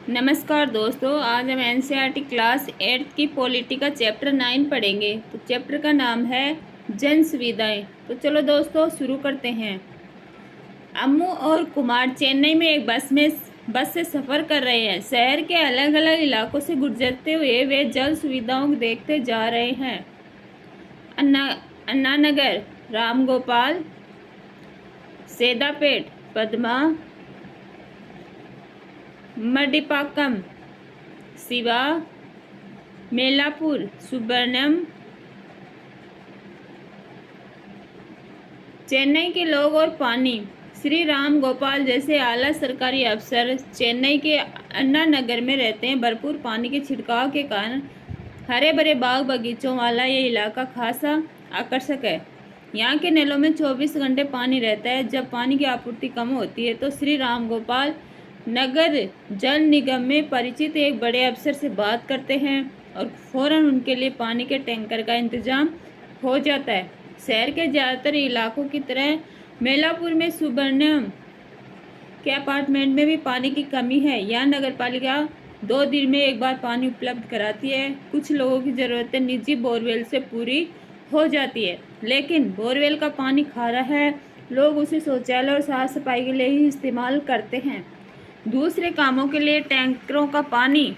नमस्कार दोस्तों, आज हम एनसीईआरटी क्लास 8 की पॉलिटी का चैप्टर 9 पढ़ेंगे। तो चैप्टर का नाम है जन सुविधाएं। तो चलो दोस्तों शुरू करते हैं। अम्मू और कुमार चेन्नई में एक बस से सफ़र कर रहे हैं। शहर के अलग अलग इलाकों से गुजरते हुए वे जल सुविधाओं को देखते जा रहे हैं। अन्ना नगर, रामगोपाल, सेदापेट, पद्मा, मडिपाकम, शिवा, मेलापुर, सुब्रमण्यम। चेन्नई के लोग और पानी। श्री राम गोपाल जैसे आला सरकारी अफसर चेन्नई के अन्ना नगर में रहते हैं। भरपूर पानी के छिड़काव के कारण हरे भरे बाग बगीचों वाला ये इलाका खासा आकर्षक है। यहाँ के नलों में 24 घंटे पानी रहता है। जब पानी की आपूर्ति कम होती है तो श्री राम गोपाल नगर जल निगम में परिचित एक बड़े अफसर से बात करते हैं और फौरन उनके लिए पानी के टैंकर का इंतजाम हो जाता है। शहर के ज़्यादातर इलाकों की तरह मेलापुर में सुब्रमण्यम के अपार्टमेंट में भी पानी की कमी है। यहाँ नगरपालिका 2 दिन में एक बार पानी उपलब्ध कराती है। कुछ लोगों की ज़रूरतें निजी बोरवेल से पूरी हो जाती है, लेकिन बोरवेल का पानी खारा है। लोग उसे शौचालय और साफ सफाई के लिए ही इस्तेमाल करते हैं। दूसरे कामों के लिए टैंकरों का पानी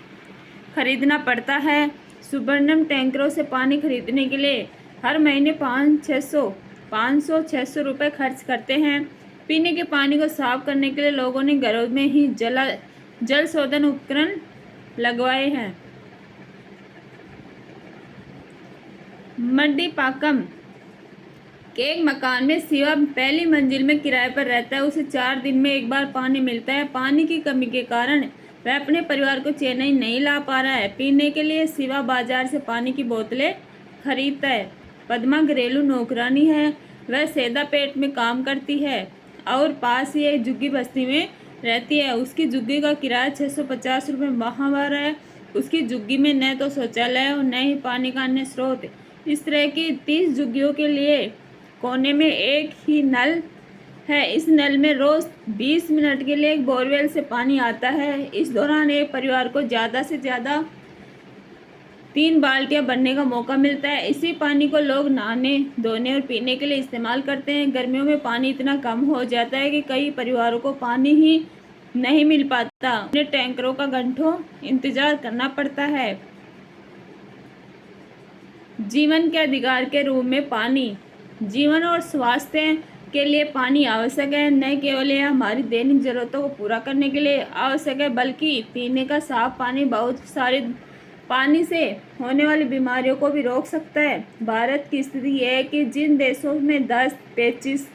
खरीदना पड़ता है। सुब्रमण्यम टैंकरों से पानी खरीदने के लिए हर महीने 500-600 रुपये खर्च करते हैं। पीने के पानी को साफ करने के लिए लोगों ने घरों में ही जल शोधन उपकरण लगवाए हैं। मड्डीपाकम के एक मकान में शिवा पहली मंजिल में किराए पर रहता है। उसे 4 दिन में एक बार पानी मिलता है। पानी की कमी के कारण वह अपने परिवार को चेन्नई नहीं ला पा रहा है। पीने के लिए शिवा बाजार से पानी की बोतलें खरीदता है। पद्मा घरेलू नौकरानी है। वह सेदापेट में काम करती है और पास ही एक झुग्गी बस्ती में रहती है। उसकी झुग्गी का किराया 650 रुपये माहवार है। उसकी झुग्गी में न तो शौचालय है और न ही पानी का अन्य स्रोत। इस तरह की 30 झुग्गियों के लिए कोने में एक ही नल है। इस नल में रोज 20 मिनट के लिए एक बोरवेल से पानी आता है। इस दौरान एक परिवार को ज़्यादा से ज़्यादा 3 बाल्टियां भरने का मौका मिलता है। इसी पानी को लोग नहाने, धोने और पीने के लिए इस्तेमाल करते हैं। गर्मियों में पानी इतना कम हो जाता है कि कई परिवारों को पानी ही नहीं मिल पाता। उन्हें टैंकरों का घंटों इंतजार करना पड़ता है। जीवन के अधिकार के रूप में पानी जीवन और स्वास्थ्य के लिए पानी आवश्यक है। न केवल यह हमारी दैनिक जरूरतों को पूरा करने के लिए आवश्यक है, बल्कि पीने का साफ पानी बहुत सारे पानी से होने वाली बीमारियों को भी रोक सकता है। भारत की स्थिति यह है कि जिन देशों में दस्त, पेचिश,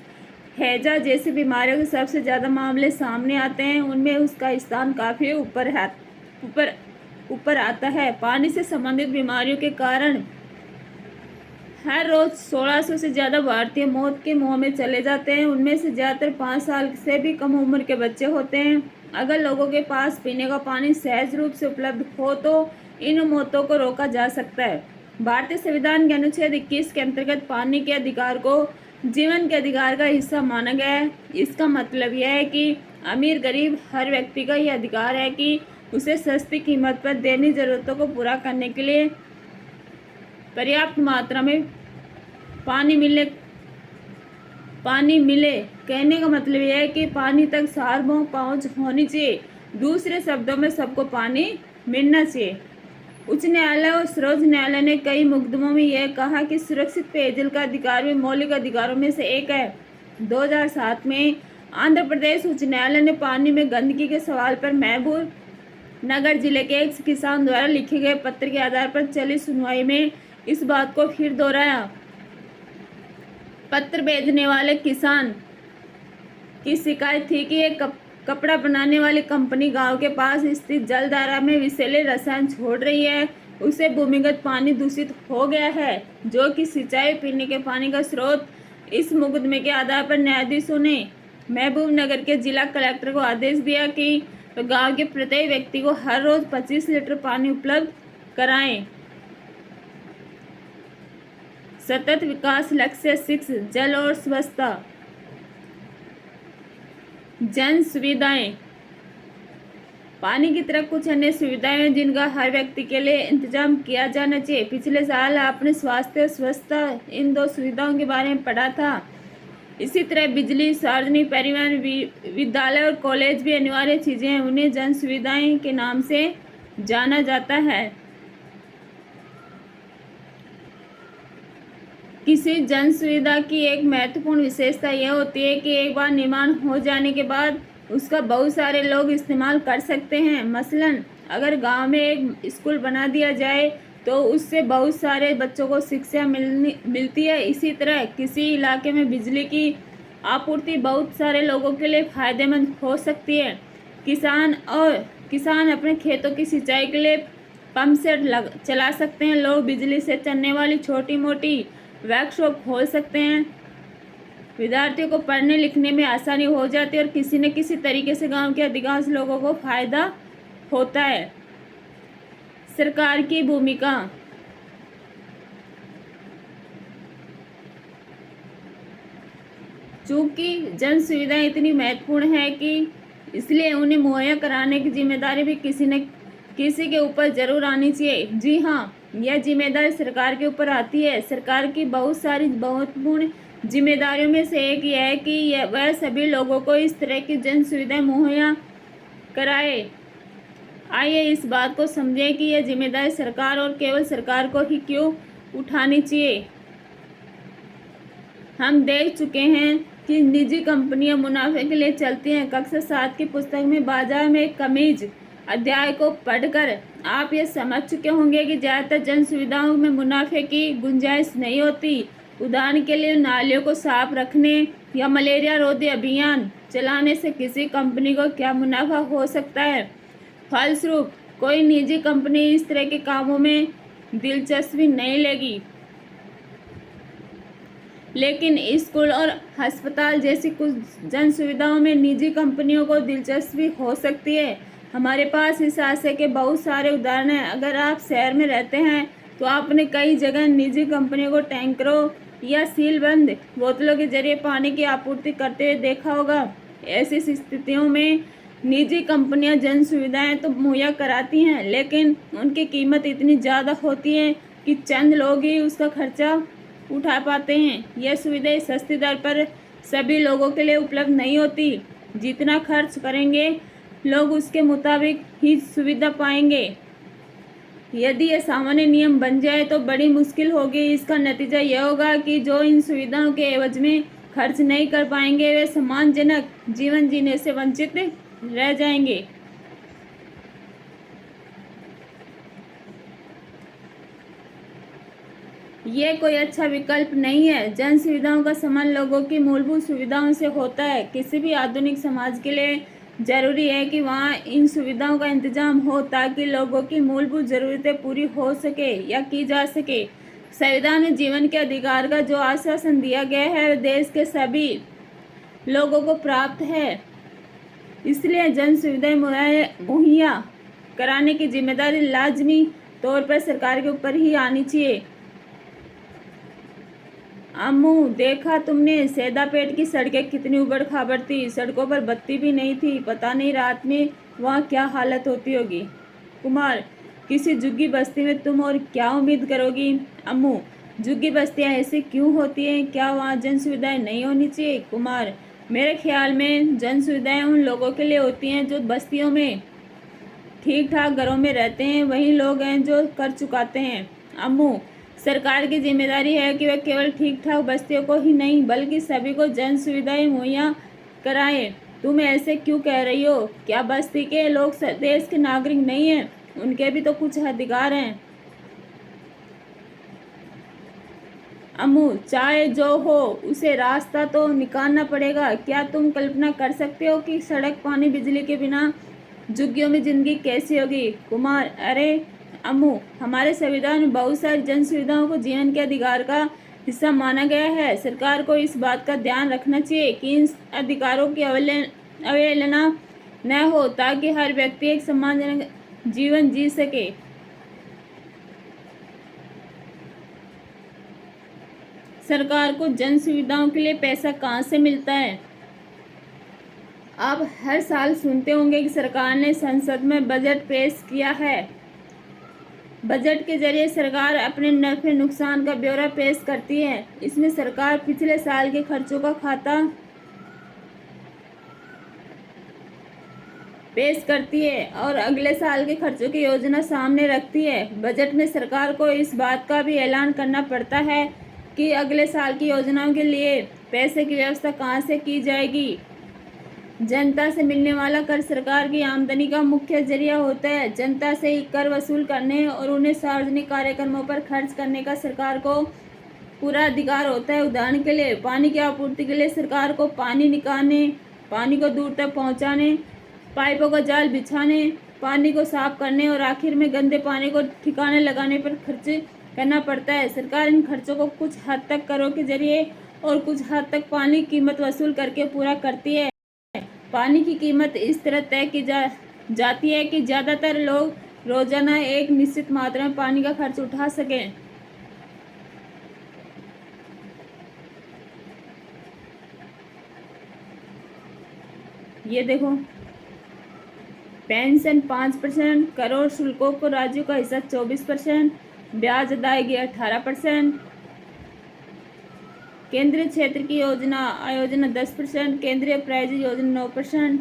हैजा जैसी बीमारियों के सबसे ज़्यादा मामले सामने आते हैं, उनमें उसका स्थान काफ़ी ऊपर आता है। पानी से संबंधित बीमारियों के कारण हर रोज 1600 से ज़्यादा भारतीय मौत के मुंह में चले जाते हैं। उनमें से ज़्यादातर 5 साल से भी कम उम्र के बच्चे होते हैं। अगर लोगों के पास पीने का पानी सहज रूप से उपलब्ध हो तो इन मौतों को रोका जा सकता है। भारतीय संविधान के अनुच्छेद 21 के अंतर्गत पानी के अधिकार को जीवन के अधिकार का हिस्सा माना गया है। इसका मतलब यह है कि अमीर गरीब हर व्यक्ति का यह अधिकार है कि उसे सस्ती कीमत पर दैनिक जरूरतों को पूरा करने के लिए पर्याप्त मात्रा में पानी मिले। कहने का मतलब यह है कि पानी तक सार्वभौम पहुंच होनी चाहिए। दूसरे शब्दों में सबको पानी मिलना चाहिए। उच्च न्यायालय और सर्वोच्च न्यायालय ने कई मुकदमों में यह कहा कि सुरक्षित पेयजल का अधिकार भी मौलिक अधिकारों में से एक है। 2007 में आंध्र प्रदेश उच्च न्यायालय ने पानी में गंदगी के सवाल पर महबूब नगर जिले के एक किसान द्वारा लिखे गए पत्र के आधार पर चली सुनवाई में इस बात को फिर दोहराया। पत्र भेजने वाले किसान की शिकायत थी कि एक कपड़ा बनाने वाली कंपनी गांव के पास स्थित जलधारा में विषैले रसायन छोड़ रही है। उससे भूमिगत पानी दूषित हो गया है, जो कि सिंचाई पीने के पानी का स्रोत। इस मुकदमे के आधार पर न्यायाधीशों ने महबूब नगर के जिला कलेक्टर को आदेश दिया कि गांव के प्रत्येक व्यक्ति को हर रोज 25 लीटर पानी उपलब्ध कराएं। सतत विकास लक्ष्य 6 जल और स्वच्छता। जन सुविधाएं। पानी की तरह कुछ अन्य सुविधाएं हैं जिनका हर व्यक्ति के लिए इंतजाम किया जाना चाहिए। पिछले साल आपने स्वास्थ्य और स्वच्छता इन दो सुविधाओं के बारे में पढ़ा था। इसी तरह बिजली, सार्वजनिक परिवहन, विद्यालय और कॉलेज भी अनिवार्य चीजें हैं। उन्हें जन सुविधाएं के नाम से जाना जाता है। किसी जन सुविधा की एक महत्वपूर्ण विशेषता यह होती है कि एक बार निर्माण हो जाने के बाद उसका बहुत सारे लोग इस्तेमाल कर सकते हैं। मसलन अगर गांव में एक स्कूल बना दिया जाए तो उससे बहुत सारे बच्चों को शिक्षा मिलती है। इसी तरह किसी इलाके में बिजली की आपूर्ति बहुत सारे लोगों के लिए फायदेमंद हो सकती है। किसान अपने खेतों की सिंचाई के लिए पंप सेट चला सकते हैं। लोग बिजली से चलने वाली छोटी मोटी वर्कशॉप खोल सकते हैं। विद्यार्थियों को पढ़ने लिखने में आसानी हो जाती है और किसी न किसी तरीके से गांव के अधिकांश लोगों को फायदा होता है। सरकार की भूमिका। चूंकि जन सुविधाएं इतनी महत्वपूर्ण है कि इसलिए उन्हें मुहैया कराने की जिम्मेदारी भी किसी के ऊपर जरूर आनी चाहिए। जी हाँ, यह जिम्मेदारी सरकार के ऊपर आती है। सरकार की बहुत सारी महत्वपूर्ण जिम्मेदारियों में से एक यह है कि वह सभी लोगों को इस तरह की जन सुविधाएं मुहैया कराए। आइए इस बात को समझें कि यह जिम्मेदारी सरकार और केवल सरकार को ही क्यों उठानी चाहिए। हम देख चुके हैं कि निजी कंपनियां मुनाफे के लिए चलती हैं। कक्षा 7 की पुस्तक में बाजार में कमीज अध्याय को पढ़कर आप ये समझ चुके होंगे कि ज़्यादातर जन सुविधाओं में मुनाफे की गुंजाइश नहीं होती। उदाहरण के लिए नालियों को साफ रखने या मलेरिया रोधी अभियान चलाने से किसी कंपनी को क्या मुनाफा हो सकता है। फलस्वरूप कोई निजी कंपनी इस तरह के कामों में दिलचस्पी नहीं लेगी। लेकिन स्कूल और अस्पताल जैसी कुछ जन सुविधाओं में निजी कंपनियों को दिलचस्पी हो सकती है। हमारे पास इस आशय के बहुत सारे उदाहरण हैं। अगर आप शहर में रहते हैं तो आपने कई जगह निजी कंपनियों को टैंकरों या सीलबंद बोतलों के जरिए पानी की आपूर्ति करते हुए देखा होगा। ऐसी स्थितियों में निजी कंपनियां जन सुविधाएं तो मुहैया कराती हैं, लेकिन उनकी कीमत इतनी ज़्यादा होती है कि चंद लोग ही उसका खर्चा उठा पाते हैं। यह सुविधाएं सस्ती दर पर सभी लोगों के लिए उपलब्ध नहीं होती। जितना खर्च करेंगे लोग उसके मुताबिक ही सुविधा पाएंगे। यदि यह सामान्य नियम बन जाए तो बड़ी मुश्किल होगी। इसका नतीजा यह होगा कि जो इन सुविधाओं के एवज में खर्च नहीं कर पाएंगे वे सम्मानजनक जीवन जीने से वंचित रह जाएंगे। ये कोई अच्छा विकल्प नहीं है। जन सुविधाओं का संबंध लोगों की मूलभूत सुविधाओं से होता है। किसी भी आधुनिक समाज के लिए जरूरी है कि वहाँ इन सुविधाओं का इंतजाम हो ताकि लोगों की मूलभूत ज़रूरतें पूरी हो सके या की जा सके। संविधान में जीवन के अधिकार का जो आश्वासन दिया गया है वह देश के सभी लोगों को प्राप्त है। इसलिए जन सुविधाएं मुहैया कराने की जिम्मेदारी लाजमी तौर पर सरकार के ऊपर ही आनी चाहिए। अम्मू, देखा तुमने सैदापेट की सड़कें कितनी उबड़ खाबड़ थी। सड़कों पर बत्ती भी नहीं थी। पता नहीं रात में वहाँ क्या हालत होती होगी। कुमार, किसी झुग्गी बस्ती में तुम और क्या उम्मीद करोगी। अम्मू, झुग्गी बस्तियाँ ऐसी क्यों होती हैं? क्या वहाँ जन सुविधाएं नहीं होनी चाहिए? कुमार, मेरे ख्याल में जन सुविधाएं उन लोगों के लिए होती हैं जो बस्तियों में ठीक ठाक घरों में रहते हैं। वही लोग हैं जो कर चुकाते हैं। अम्मू, सरकार की जिम्मेदारी है कि वह केवल ठीक ठाक बस्तियों को ही नहीं बल्कि सभी को जन सुविधाएं मुहैया कराए। तुम ऐसे क्यों कह रही हो? क्या बस्ती के लोग देश के नागरिक नहीं हैं? उनके भी तो कुछ अधिकार हैं। अम्मू, चाहे जो हो उसे रास्ता तो निकालना पड़ेगा। क्या तुम कल्पना कर सकते हो कि सड़क, पानी, बिजली के बिना झुग्गियों में जिंदगी कैसी होगी? कुमार, अरे अम्मू, हमारे संविधान में बहुत सारी जन सुविधाओं को जीवन के अधिकार का हिस्सा माना गया है। सरकार को इस बात का ध्यान रखना चाहिए कि इन अधिकारों की अवहेलना न हो ताकि हर व्यक्ति एक सम्मानजनक जीवन जी सके। सरकार को जन सुविधाओं के लिए पैसा कहाँ से मिलता है? आप हर साल सुनते होंगे कि सरकार ने संसद में बजट पेश किया है। बजट के जरिए सरकार अपने नफे नुकसान का ब्यौरा पेश करती है। इसमें सरकार पिछले साल के खर्चों का खाता पेश करती है और अगले साल के खर्चों की योजना सामने रखती है। बजट में सरकार को इस बात का भी ऐलान करना पड़ता है कि अगले साल की योजनाओं के लिए पैसे की व्यवस्था कहां से की जाएगी। जनता से मिलने वाला कर सरकार की आमदनी का मुख्य जरिया होता है। जनता से ही कर वसूल करने और उन्हें सार्वजनिक कार्यक्रमों पर खर्च करने का सरकार को पूरा अधिकार होता है। उदाहरण के लिए पानी की आपूर्ति के लिए सरकार को पानी निकालने, पानी को दूर तक पहुंचाने, पाइपों का जाल बिछाने, पानी को साफ करने और आखिर में गंदे पानी को ठिकाने लगाने पर खर्च करना पड़ता है। सरकार इन खर्चों को कुछ हद तक करों के जरिए और कुछ हद तक पानी की कीमत वसूल करके पूरा करती है। पानी की कीमत इस तरह तय की जाती है कि ज़्यादातर लोग रोजाना एक निश्चित मात्रा में पानी का खर्च उठा सकें। ये देखो, पेंशन 5%, करोड़ शुल्कों को राज्यों का हिस्सा 24%, ब्याज अदायगी 18%, केंद्रीय क्षेत्र की योजना आयोजना 10%, केंद्रीय प्रायोजित योजना 9%,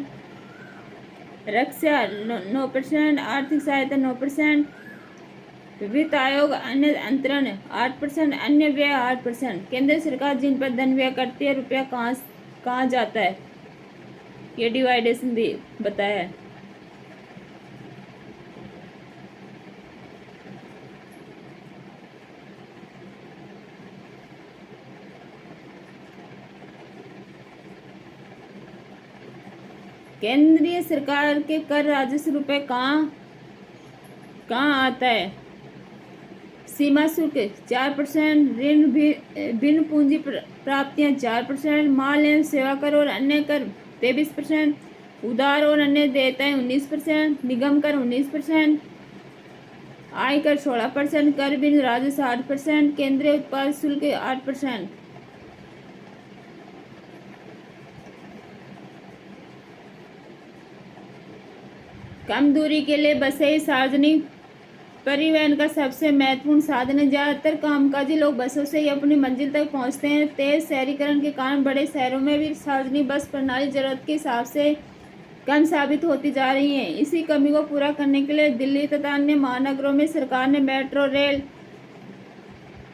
रक्षा 9%, आर्थिक सहायता 9%, वित्त आयोग अन्य अंतरण 8%, अन्य व्यय 8%। केंद्र सरकार जिन पर धन व्यय करती है, रुपया कहाँ जाता है, ये डिवाइडेशन बताया है। केंद्रीय सरकार के कर राजस्व रुपए कहाँ आता है। सीमा शुल्क 4%, ऋण भिन्न पूंजी प्राप्तियां 4%, माल एवं सेवा कर और अन्य कर 23%, उधार और अन्य देयताएं 19%, निगम कर 19%, आय कर 16%, कर भिन्न राजस्व 8%, केंद्रीय उत्पाद शुल्क 8%। कम दूरी के लिए बसें सार्वजनिक परिवहन का सबसे महत्वपूर्ण साधन है। ज़्यादातर कामकाजी लोग बसों से ही अपनी मंजिल तक पहुंचते हैं। तेज शहरीकरण के कारण बड़े शहरों में भी सार्वजनिक बस प्रणाली जरूरत के हिसाब से कम साबित होती जा रही है। इसी कमी को पूरा करने के लिए दिल्ली तथा अन्य महानगरों में सरकार ने मेट्रो रेल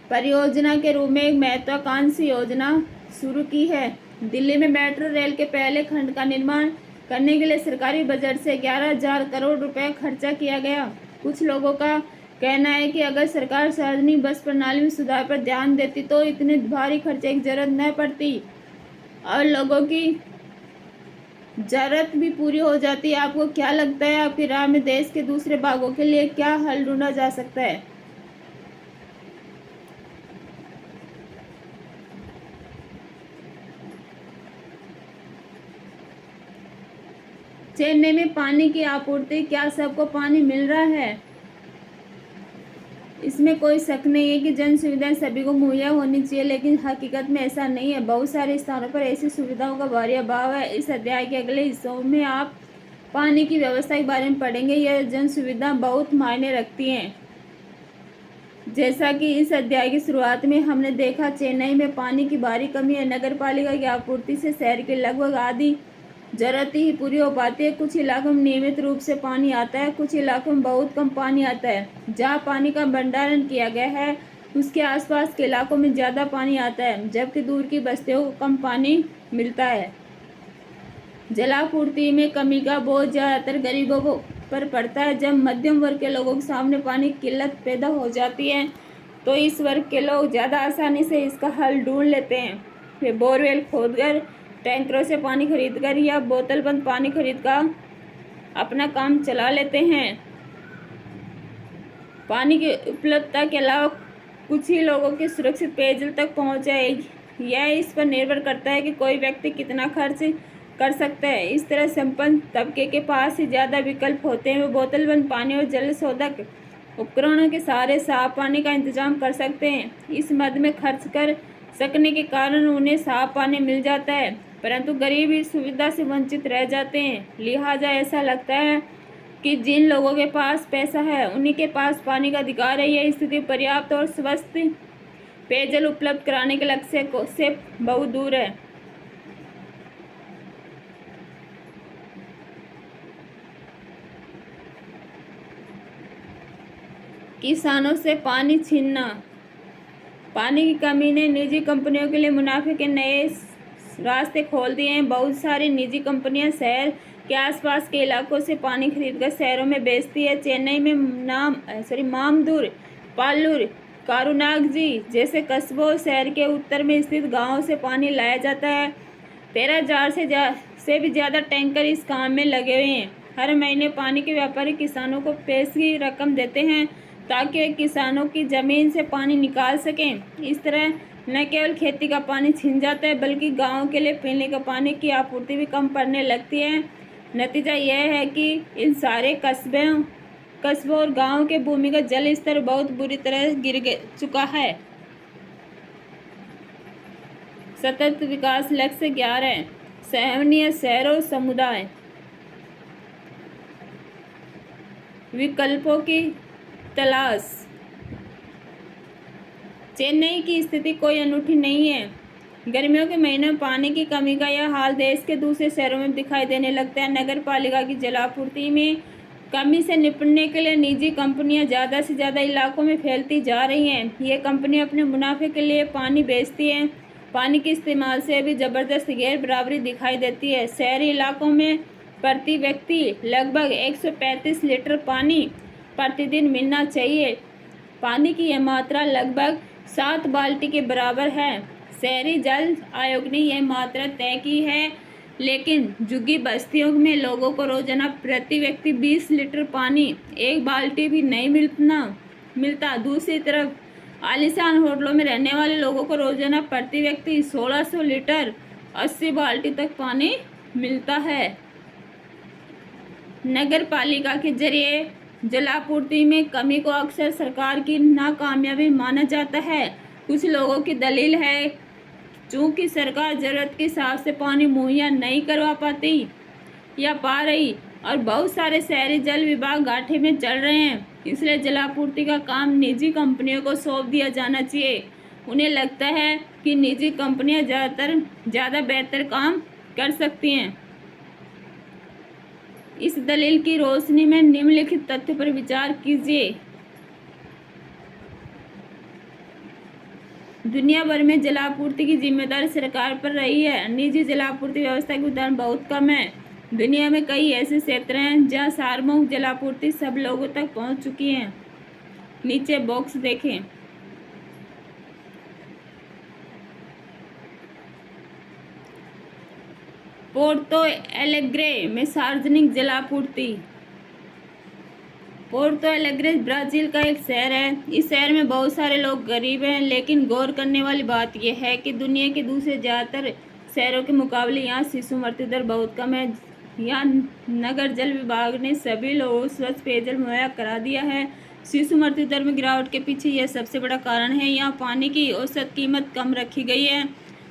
परियोजना के रूप में एक महत्वाकांक्षी योजना शुरू की है। दिल्ली में मेट्रो रेल के पहले खंड का निर्माण करने के लिए सरकारी बजट से 11,000 करोड़ रुपए खर्चा किया गया। कुछ लोगों का कहना है कि अगर सरकार सार्वजनिक बस प्रणाली में सुधार पर ध्यान देती तो इतने भारी खर्चे की जरूरत न पड़ती और लोगों की जरूरत भी पूरी हो जाती। आपको क्या लगता है, आपकी राय में देश के दूसरे भागों के लिए क्या हल ढूंढा जा सकता है? चेन्नई में पानी की आपूर्ति, क्या सबको पानी मिल रहा है? इसमें कोई शक नहीं है कि जन सुविधाएं सभी को मुहैया होनी चाहिए, लेकिन हकीकत में ऐसा नहीं है। बहुत सारे स्थानों पर ऐसी सुविधाओं का भारी अभाव है। इस अध्याय के अगले हिस्सों में आप पानी की व्यवस्था के बारे में पढ़ेंगे। यह जन सुविधा बहुत मायने रखती हैं। जैसा कि इस अध्याय की शुरुआत में हमने देखा, चेन्नई में पानी की भारी कमी है। नगर पालिका की आपूर्ति से शहर के लगभग आधी जरूरत ही पूरी हो पाती है। कुछ इलाकों में नियमित रूप से पानी आता है, कुछ इलाकों में बहुत कम पानी आता है। जहाँ पानी का भंडारण किया गया है उसके आसपास के इलाकों में ज़्यादा पानी आता है, जबकि दूर की बस्तियों को कम पानी मिलता है। जलापूर्ति में कमी का बोझ ज़्यादातर गरीबों पर पड़ता है। जब मध्यम वर्ग के लोगों के सामने पानी की किल्लत पैदा हो जाती है तो इस वर्ग के लोग ज़्यादा आसानी से इसका हल ढूंढ लेते हैं। वे बोरवेल खोदकर, टैंकरों से पानी खरीदकर या बोतल बंद पानी खरीद कर अपना काम चला लेते हैं। पानी की उपलब्धता के अलावा कुछ ही लोगों की सुरक्षित पेयजल तक पहुंच है। यह इस पर निर्भर करता है कि कोई व्यक्ति कितना खर्च कर सकता है। इस तरह संपन्न तबके के पास ही ज़्यादा विकल्प होते हैं। वे बोतल बंद पानी और जल शोधक उपकरणों के सहारे साफ पानी का इंतजाम कर सकते हैं। इस मद में खर्च कर सकने के कारण उन्हें साफ पानी मिल जाता है। परंतु गरीब इस सुविधा से वंचित रह जाते हैं। लिहाजा ऐसा लगता है कि जिन लोगों के पास पैसा है उन्हीं के पास पानी का अधिकार है। यह स्थिति पर्याप्त और स्वस्थ पेयजल उपलब्ध कराने के लक्ष्य से बहुत दूर है। किसानों से पानी छीनना। पानी की कमी ने निजी कंपनियों के लिए मुनाफे के नए रास्ते खोल दिए हैं। बहुत सारी निजी कंपनियां शहर के आसपास के इलाकों से पानी खरीदकर शहरों में बेचती है। चेन्नई में मामदूर, पालूर, कारुनागजी जैसे कस्बों शहर के उत्तर में स्थित गांवों से पानी लाया जाता है। 13,000 से भी ज़्यादा टैंकर इस काम में लगे हुए हैं। हर महीने पानी के व्यापारी किसानों को पैसे की रकम देते हैं ताकि वे किसानों की ज़मीन से पानी निकाल सकें। इस तरह न केवल खेती का पानी छिन जाता है बल्कि गाँव के लिए पीने का पानी की आपूर्ति भी कम पड़ने लगती है। नतीजा यह है कि इन सारे कस्बों और गाँव के भूमिगत जल स्तर बहुत बुरी तरह गिर चुका है। सतत विकास लक्ष्य 11 सहनीय शहरों समुदाय विकल्पों की तलाश। चेन्नई की स्थिति कोई अनूठी नहीं है। गर्मियों के महीनों में पानी की कमी का यह हाल देश के दूसरे शहरों में दिखाई देने लगता है। नगर पालिका की जलापूर्ति में कमी से निपटने के लिए निजी कंपनियां ज़्यादा से ज़्यादा इलाकों में फैलती जा रही हैं। ये कंपनियां अपने मुनाफे के लिए पानी बेचती हैं। पानी के इस्तेमाल से भी ज़बरदस्त गैर बराबरी दिखाई देती है। शहरी इलाकों में प्रति व्यक्ति लगभग 135 लीटर पानी प्रतिदिन मिलना चाहिए। पानी की यह मात्रा लगभग 7 बाल्टी के बराबर है। शहरी जल आयोग ने यह मात्रा तय की है, लेकिन झुग्गी बस्तियों में लोगों को रोजाना प्रति व्यक्ति 20 लीटर पानी 1 बाल्टी भी नहीं मिलता। दूसरी तरफ आलीशान होटलों में रहने वाले लोगों को रोजाना प्रति व्यक्ति 1600 लीटर 80 बाल्टी तक पानी मिलता है। नगर पालिका के जरिए जलापूर्ति में कमी को अक्सर सरकार की नाकामयाबी माना जाता है। कुछ लोगों की दलील है चूँकि सरकार ज़रूरत के हिसाब से पानी मुहैया नहीं करवा पाती या पा रही और बहुत सारे शहरी जल विभाग घाटे में चल रहे हैं, इसलिए जलापूर्ति का काम निजी कंपनियों को सौंप दिया जाना चाहिए। उन्हें लगता है कि निजी कंपनियां ज़्यादा बेहतर काम कर सकती हैं। इस दलील की रोशनी में निम्नलिखित तथ्य पर विचार कीजिए। दुनिया भर में जलापूर्ति की जिम्मेदारी सरकार पर रही है। निजी जलापूर्ति व्यवस्था के उदाहरण बहुत कम है। दुनिया में कई ऐसे क्षेत्र हैं जहां सार्वभौमिक जलापूर्ति सब लोगों तक पहुंच चुकी है। नीचे बॉक्स देखें। पोर्तो एलेग्रे में सार्वजनिक जलापूर्ति। पोर्तो एलेग्रे ब्राजील का एक शहर है। इस शहर में बहुत सारे लोग गरीब हैं, लेकिन गौर करने वाली बात यह है कि दुनिया के दूसरे ज़्यादातर शहरों के मुकाबले यहाँ शिशु मृत्यु दर बहुत कम है। यहाँ नगर जल विभाग ने सभी लोगों को स्वच्छ पेयजल मुहैया करा दिया है। शिशु मृत्यु दर में गिरावट के पीछे यह सबसे बड़ा कारण है। यहाँ पानी की औसत कीमत कम रखी गई है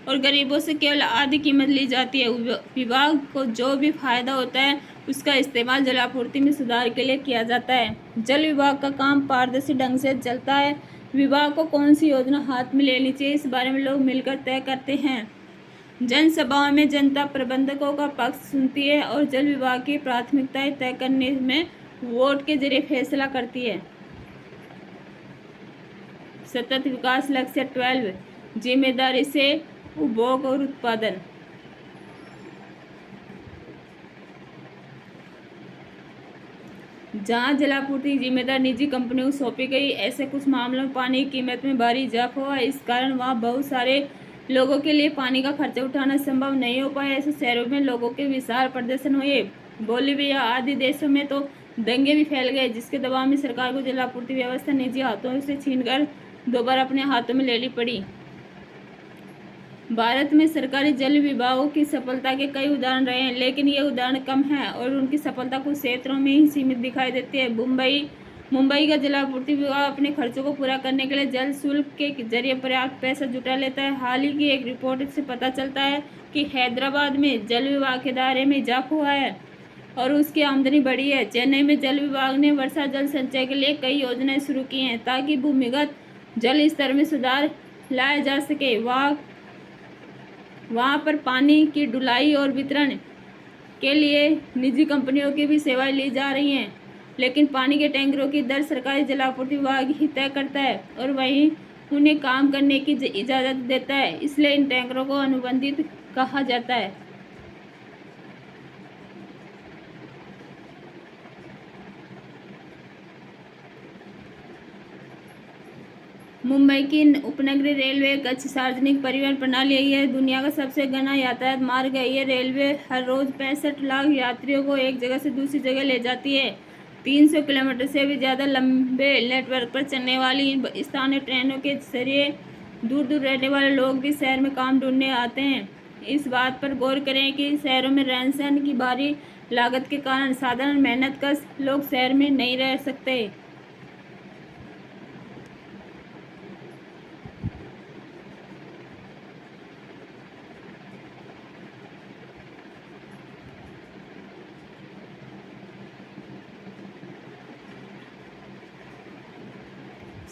और गरीबों से केवल आधी कीमत ली जाती है। विभाग को जो भी फायदा होता है उसका इस्तेमाल जलापूर्ति में सुधार के लिए किया जाता है। जल विभाग का काम पारदर्शी ढंग से चलता है। विभाग को कौन सी योजना हाथ में लेनी चाहिए इस बारे में लोग मिलकर तय करते हैं। जनसभाओं में जनता प्रबंधकों का पक्ष सुनती है और जल विभाग की प्राथमिकताएं तय करने में वोट के जरिए फैसला करती है। सतत विकास लक्ष्य 12 जिम्मेदारी से उपभोग और उत्पादन। जहां जलापूर्ति की जिम्मेदारी निजी कंपनियों को सौंपी गई, ऐसे कुछ मामलों में पानी की कीमत में भारी इजाफा हुआ। इस कारण वहां बहुत सारे लोगों के लिए पानी का खर्चा उठाना संभव नहीं हो पाया। ऐसे शहरों में लोगों के विशाल प्रदर्शन हुए। बोलीविया आदि देशों में तो दंगे भी फैल गए, जिसके दबाव में सरकार को जलापूर्ति व्यवस्था निजी हाथों से छीनकर दोबारा अपने हाथों में लेनी पड़ी। भारत में सरकारी जल विभागों की सफलता के कई उदाहरण रहे हैं, लेकिन ये उदाहरण कम हैं और उनकी सफलता कुछ क्षेत्रों में ही सीमित दिखाई देती है। मुंबई का जलापूर्ति विभाग अपने खर्चों को पूरा करने के लिए जल शुल्क के जरिए पर्याप्त पैसा जुटा लेता है। हाल ही की एक रिपोर्ट से पता चलता है कि हैदराबाद में जल विभाग के दायरे में इजाफा हुआ है और उसकी आमदनी बढ़ी है। चेन्नई में जल विभाग ने वर्षा जल संचय के लिए कई योजनाएं शुरू की हैं ताकि भूमिगत जल स्तर में सुधार लाया जा सके। वहाँ पर पानी की ढुलाई और वितरण के लिए निजी कंपनियों की भी सेवाएं ली जा रही हैं, लेकिन पानी के टैंकरों की दर सरकारी जल आपूर्ति विभाग ही तय करता है और वही उन्हें काम करने की इजाज़त देता है, इसलिए इन टैंकरों को अनुबंधित कहा जाता है। मुंबई की उपनगरीय रेलवे एक अच्छी सार्वजनिक परिवहन प्रणाली है। यह दुनिया का सबसे घना यातायात मार्ग है। यह रेलवे हर रोज 65 लाख यात्रियों को एक जगह से दूसरी जगह ले जाती है। 300 किलोमीटर से भी ज़्यादा लंबे नेटवर्क पर चलने वाली इन स्थानीय ट्रेनों के जरिए दूर दूर रहने वाले लोग भी शहर में काम ढूंढने आते हैं। इस बात पर गौर करें कि शहरों में रहन सहन की भारी लागत के कारण साधारण मेहनतकश लोग शहर में नहीं रह सकते।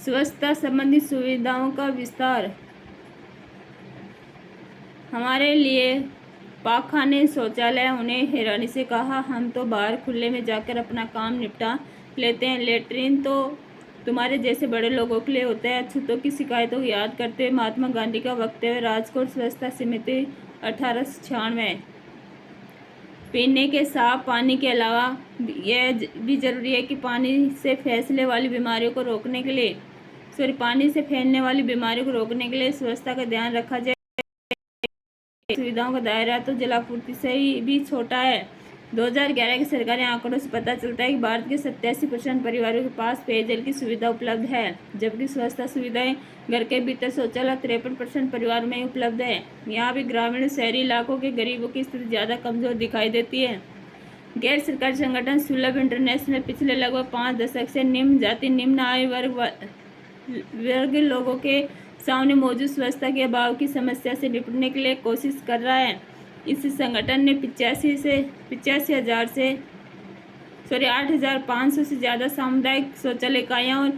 स्वच्छता संबंधी सुविधाओं का विस्तार। हमारे लिए पाखखाने शौचालय, उन्हें हैरानी से कहा, हम तो बाहर खुले में जाकर अपना काम निपटा लेते हैं। लेटरिन तो तुम्हारे जैसे बड़े लोगों के लिए होता है। अछूतों की शिकायतों को याद करते हुए महात्मा गांधी का वक्तव्य, राजकोट स्वच्छता समिति 1896। पीने के साफ पानी के अलावा यह भी जरूरी है कि पानी से फैलने वाली बीमारियों को रोकने के लिए स्वच्छता का ध्यान रखा जाए। सुविधाओं का दायरा तो जलापूर्ति से ही भी छोटा है। 2011 के सरकारी आंकड़ों से पता चलता है कि भारत के 87% परिवारों के पास पेयजल की सुविधा उपलब्ध है, जबकि स्वच्छता सुविधाएं घर के भीतर शौचालय 53% परिवारों में उपलब्ध है। यहाँ भी ग्रामीण और शहरी इलाकों के गरीबों की स्थिति ज़्यादा कमजोर दिखाई देती है। गैर सरकारी संगठन सुलभ इंटरनेशनल पिछले लगभग 5 दशक से निम्न जाति निम्न आय वर्ग लोगों के सामने मौजूद स्वच्छता के अभाव की समस्या से निपटने के लिए कोशिश कर रहा है। इस संगठन ने 8,500 से ज़्यादा सामुदायिक शौचालय इकाइयाँ और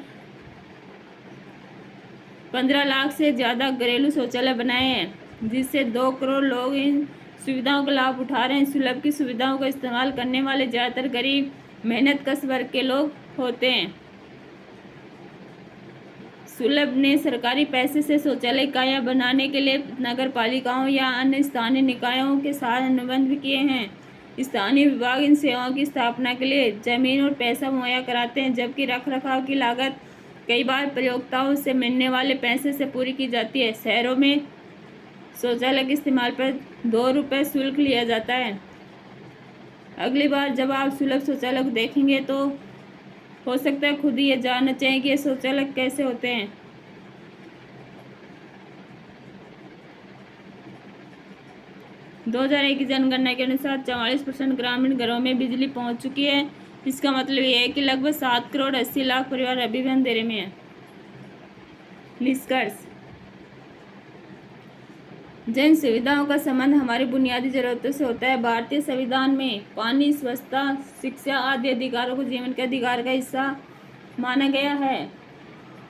15 लाख से ज़्यादा घरेलू शौचालय बनाए हैं, जिससे 2 करोड़ लोग इन सुविधाओं का लाभ उठा रहे हैं। सुलभ की सुविधाओं का इस्तेमाल करने वाले ज़्यादातर गरीब मेहनतकश वर्ग के लोग होते हैं। सुलभ ने सरकारी पैसे से शौचालय इकाइयाँ बनाने के लिए नगर पालिकाओं या अन्य स्थानीय निकायों के साथ अनुबंध भी किए हैं। स्थानीय विभाग इन सेवाओं की स्थापना के लिए जमीन और पैसा मुहैया कराते हैं, जबकि रखरखाव की लागत कई बार प्रयोक्ताओं से मिलने वाले पैसे से पूरी की जाती है। शहरों में शौचालय के इस्तेमाल पर 2 रुपये शुल्क लिया जाता है। अगली बार जब आप सुलभ शौचालय को देखेंगे तो हो सकता है खुद ही ये जानना चाहिए कि ये शौचालय कैसे होते हैं। – 2001 की जनगणना के अनुसार 44% ग्रामीण घरों में बिजली पहुंच चुकी है। इसका मतलब यह है कि लगभग 7 करोड़ 80 लाख परिवार अभी भी अंधेरे में हैं। निष्कर्ष: जन सुविधाओं का संबंध हमारी बुनियादी जरूरतों से होता है। भारतीय संविधान में पानी, स्वच्छता, शिक्षा आदि अधिकारों को जीवन के अधिकार का हिस्सा माना गया है।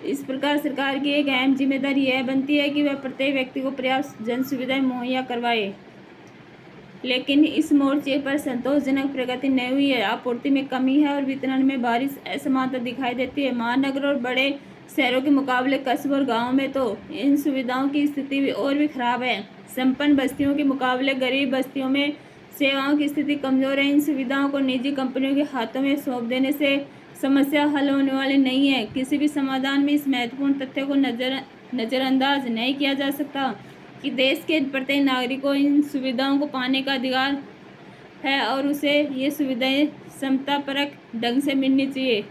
इस प्रकार सरकार की एक अहम जिम्मेदारी यह बनती है कि वह प्रत्येक व्यक्ति को पर्याप्त जन सुविधाएं मुहैया करवाए। लेकिन इस मोर्चे पर संतोषजनक प्रगति नहीं हुई है। आपूर्ति में कमी है और वितरण में भारी असमानता दिखाई देती है। महानगर और बड़े शहरों के मुकाबले कस्बों और गांवों में तो इन सुविधाओं की स्थिति और भी खराब है। संपन्न बस्तियों के मुकाबले गरीब बस्तियों में सेवाओं की स्थिति कमजोर है। इन सुविधाओं को निजी कंपनियों के हाथों में सौंप देने से समस्या हल होने वाली नहीं है। किसी भी समाधान में इस महत्वपूर्ण तथ्य को नज़रअंदाज नहीं किया जा सकता कि देश के प्रत्येक नागरिक को इन सुविधाओं को पाने का अधिकार है और उसे ये सुविधाएं समतापरक ढंग से मिलनी चाहिए।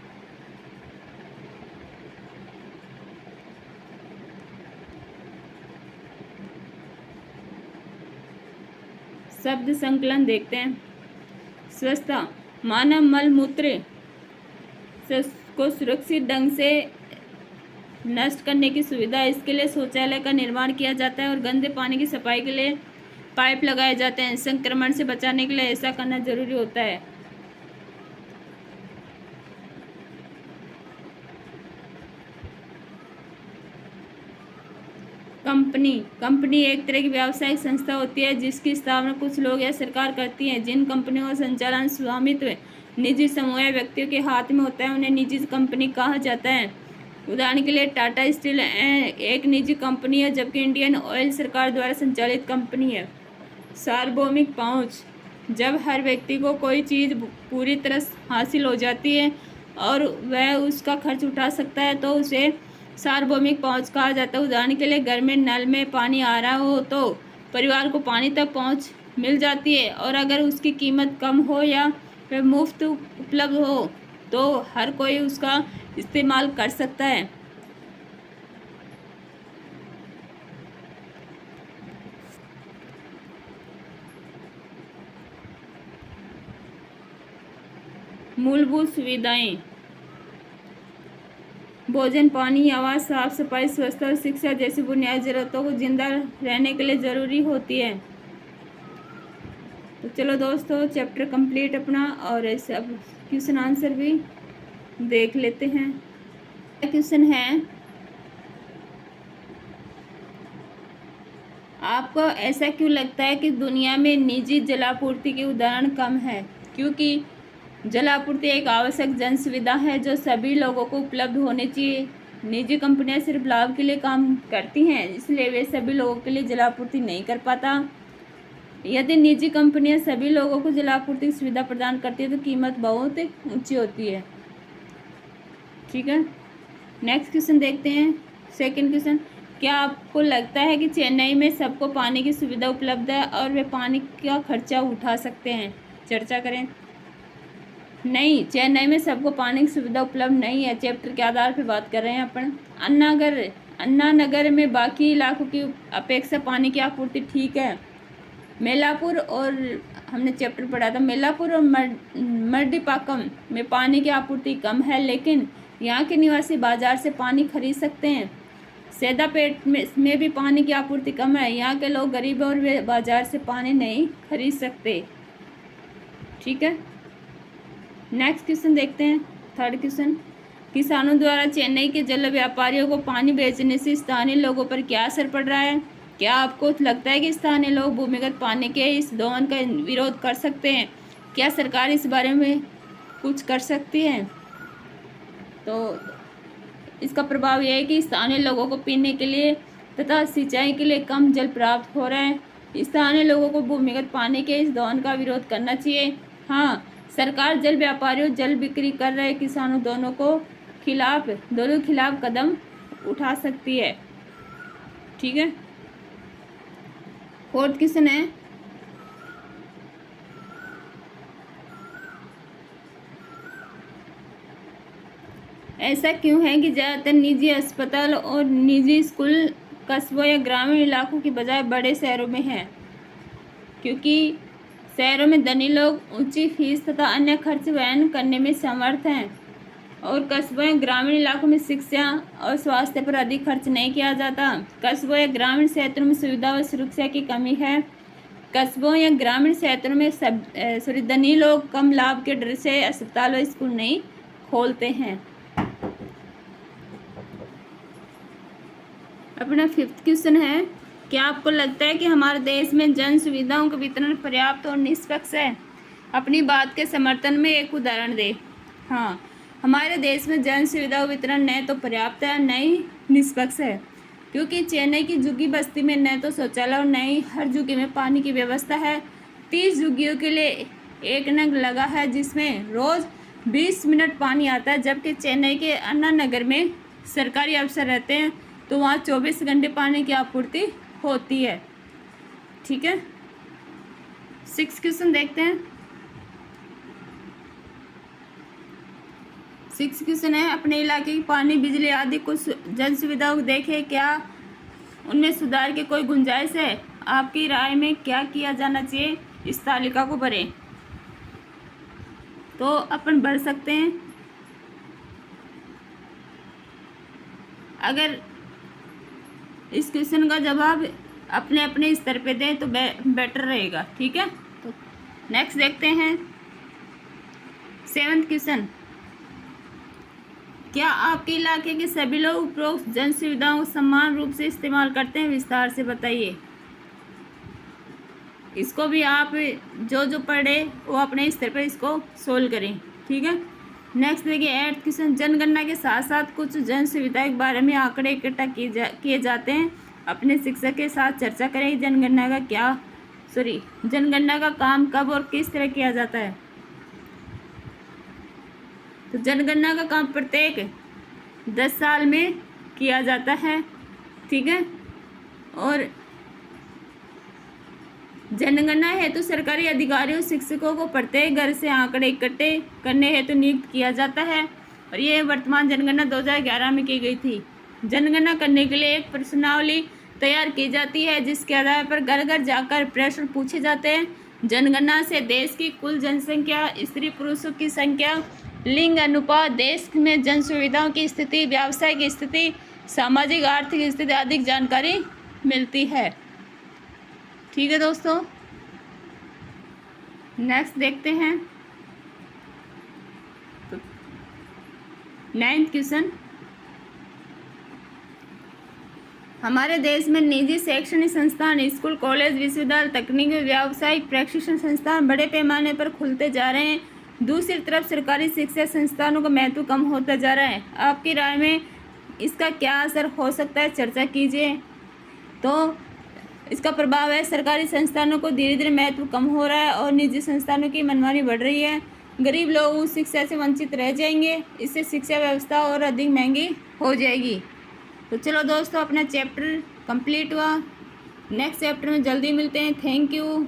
शब्द संकलन देखते हैं। स्वच्छता: मानव मल मूत्र को सुरक्षित ढंग से नष्ट करने की सुविधा। इसके लिए शौचालय का निर्माण किया जाता है और गंदे पानी की सफाई के लिए पाइप लगाए जाते हैं। संक्रमण से बचाने के लिए ऐसा करना जरूरी होता है। कंपनी एक तरह की व्यावसायिक संस्था होती है जिसकी स्थापना कुछ लोग या सरकार करती है। जिन कंपनियों का संचालन स्वामित्व निजी समूह या व्यक्तियों के हाथ में होता है उन्हें निजी कंपनी कहा जाता है। उदाहरण के लिए टाटा स्टील एक निजी कंपनी है, जबकि इंडियन ऑयल सरकार द्वारा संचालित कंपनी है। सार्वभौमिक पहुंच, जब हर व्यक्ति को कोई चीज़ पूरी तरह हासिल हो जाती है और वह उसका खर्च उठा सकता है तो उसे सार्वभौमिक पहुंच कहा जाता है। उदाहरण के लिए घर में नल में पानी आ रहा हो तो परिवार को पानी तक पहुंच मिल जाती है, और अगर उसकी कीमत कम हो या वह मुफ्त उपलब्ध हो तो हर कोई उसका इस्तेमाल कर सकता है। मूलभूत सुविधाएं, भोजन, पानी, आवास, साफ सफाई, स्वच्छता और शिक्षा जैसी बुनियादी जरूरतों को जिंदा रहने के लिए ज़रूरी होती है। तो चलो दोस्तों, चैप्टर कंप्लीट अपना, और ऐसे अब क्वेश्चन आंसर भी देख लेते हैं। क्वेश्चन है, आपको ऐसा क्यों लगता है कि दुनिया में निजी जलापूर्ति के उदाहरण कम है? क्योंकि जलापूर्ति एक आवश्यक जन सुविधा है जो सभी लोगों को उपलब्ध होनी चाहिए। निजी कंपनियां सिर्फ लाभ के लिए काम करती हैं, इसलिए वे सभी लोगों के लिए जलापूर्ति नहीं कर पाता। यदि निजी कंपनियां सभी लोगों को जलापूर्ति की सुविधा प्रदान करती है तो कीमत बहुत ऊंची होती है। ठीक है, नेक्स्ट क्वेश्चन देखते हैं। सेकंड क्वेश्चन, क्या आपको लगता है कि चेन्नई में सबको पानी की सुविधा उपलब्ध है और वे पानी का खर्चा उठा सकते हैं? चर्चा करें। नहीं, चेन्नई में सबको पानी की सुविधा उपलब्ध नहीं है। चैप्टर के आधार पर बात कर रहे हैं अपन। अन्ना नगर में बाकी इलाकों की अपेक्षा पानी की आपूर्ति ठीक है। मेलापुर और हमने चैप्टर पढ़ा था, मेलापुर और मर्डीपाकम में पानी की आपूर्ति कम है, लेकिन यहाँ के निवासी बाजार से पानी खरीद सकते हैं। सैदापेट में भी पानी की आपूर्ति कम है, यहाँ के लोग गरीब और वे बाजार से पानी नहीं खरीद सकते। ठीक है, नेक्स्ट क्वेश्चन देखते हैं। थर्ड क्वेश्चन, किसानों द्वारा चेन्नई के जल व्यापारियों को पानी बेचने से स्थानीय लोगों पर क्या असर पड़ रहा है? क्या आपको लगता है कि स्थानीय लोग भूमिगत पानी के इस दोहन का विरोध कर सकते हैं? क्या सरकार इस बारे में कुछ कर सकती है? तो इसका प्रभाव यह है कि स्थानीय लोगों को पीने के लिए तथा सिंचाई के लिए कम जल प्राप्त हो रहा है। स्थानीय लोगों को भूमिगत पानी के इस दोहन का विरोध करना चाहिए। हाँ, सरकार जल व्यापारियों, जल बिक्री कर रहे किसानों दोनों खिलाफ कदम उठा सकती है। ठीक है, फोर्थ क्वेश्चन है, ऐसा क्यों है कि ज़्यादातर निजी अस्पताल और निजी स्कूल कस्बों या ग्रामीण इलाकों की बजाय बड़े शहरों में हैं? क्योंकि शहरों में धनी लोग ऊंची फीस तथा अन्य खर्च वहन करने में समर्थ हैं, और कस्बों या ग्रामीण इलाकों में शिक्षा और स्वास्थ्य पर अधिक खर्च नहीं किया जाता। कस्बों या ग्रामीण क्षेत्रों में सुविधा और सुरक्षा की कमी है। कस्बों या ग्रामीण क्षेत्रों में धनी लोग कम लाभ के डर से अस्पताल और स्कूल नहीं खोलते हैं। अपना फिफ्थ क्वेश्चन है, क्या आपको लगता है कि हमारे देश में जन सुविधाओं का वितरण पर्याप्त और निष्पक्ष है? अपनी बात के समर्थन में एक उदाहरण दे। हाँ, हमारे देश में जन सुविधा वितरण न तो पर्याप्त है न ही निष्पक्ष है, क्योंकि चेन्नई की झुग्गी बस्ती में न तो शौचालय और न ही हर झुग्गी में पानी की व्यवस्था है। 30 झुग्गियों के लिए एक नल लगा है जिसमें रोज़ 20 मिनट पानी आता है, जबकि चेन्नई के अन्ना नगर में सरकारी अफसर रहते हैं तो वहाँ 24 घंटे पानी की आपूर्ति होती है। ठीक है, 6 क्वेश्चन देखते हैं। 6 क्वेश्चन है, अपने इलाके की पानी, बिजली आदि कुछ जन सुविधाओं देखें, क्या उनमें सुधार की कोई गुंजाइश है? आपकी राय में क्या किया जाना चाहिए? इस तालिका को भरें। तो अपन भर सकते हैं। अगर इस क्वेश्चन का जवाब अपने अपने स्तर पे दें तो बेटर रहेगा। ठीक है, तो नेक्स्ट देखते हैं 7th क्वेश्चन। क्या आपके इलाके के सभी लोग उपरोक्त जन सुविधाओं को समान रूप से इस्तेमाल करते हैं? विस्तार से बताइए। इसको भी आप जो पढ़े वो अपने स्तर पर इसको सोल्व करें। ठीक है, नेक्स्ट देखिए 8th क्वेश्चन। जनगणना के साथ साथ कुछ जन सुविधाओं के बारे में आंकड़े इकट्ठा किए जाते हैं। अपने शिक्षक के साथ चर्चा करें। जनगणना का काम कब और किस तरह किया जाता है? तो जनगणना का काम प्रत्येक 10 साल में किया जाता है। ठीक है, और जनगणना हेतु सरकारी अधिकारियों शिक्षकों को प्रत्येक घर से आंकड़े इकट्ठे करने हेतु नियुक्त किया जाता है और ये वर्तमान जनगणना 2011 में की गई थी। जनगणना करने के लिए एक प्रश्नावली तैयार की जाती है जिसके आधार पर घर घर जाकर प्रश्न पूछे जाते हैं। जनगणना से देश की कुल जनसंख्या, स्त्री पुरुषों की संख्या, लिंग अनुपात, देश में जन सुविधाओं की स्थिति, व्यवसाय की स्थिति, सामाजिक आर्थिक स्थिति आदि जानकारी मिलती है। ठीक है दोस्तों, नेक्स्ट देखते हैं 9th क्वेश्चन। हमारे देश में निजी शैक्षणिक संस्थान, स्कूल, कॉलेज, विश्वविद्यालय, तकनीकी, व्यावसायिक प्रशिक्षण संस्थान बड़े पैमाने पर खुलते जा रहे हैं। दूसरी तरफ सरकारी शिक्षा संस्थानों का महत्व कम होता जा रहा है। आपकी राय में इसका क्या असर हो सकता है? चर्चा कीजिए। तो इसका प्रभाव है सरकारी संस्थानों को धीरे धीरे महत्व कम हो रहा है और निजी संस्थानों की मनमानी बढ़ रही है। गरीब लोग उस शिक्षा से वंचित रह जाएंगे। इससे शिक्षा व्यवस्था और अधिक महंगी हो जाएगी। तो चलो दोस्तों, अपना चैप्टर कंप्लीट हुआ। नेक्स्ट चैप्टर में जल्दी मिलते हैं। Thank you.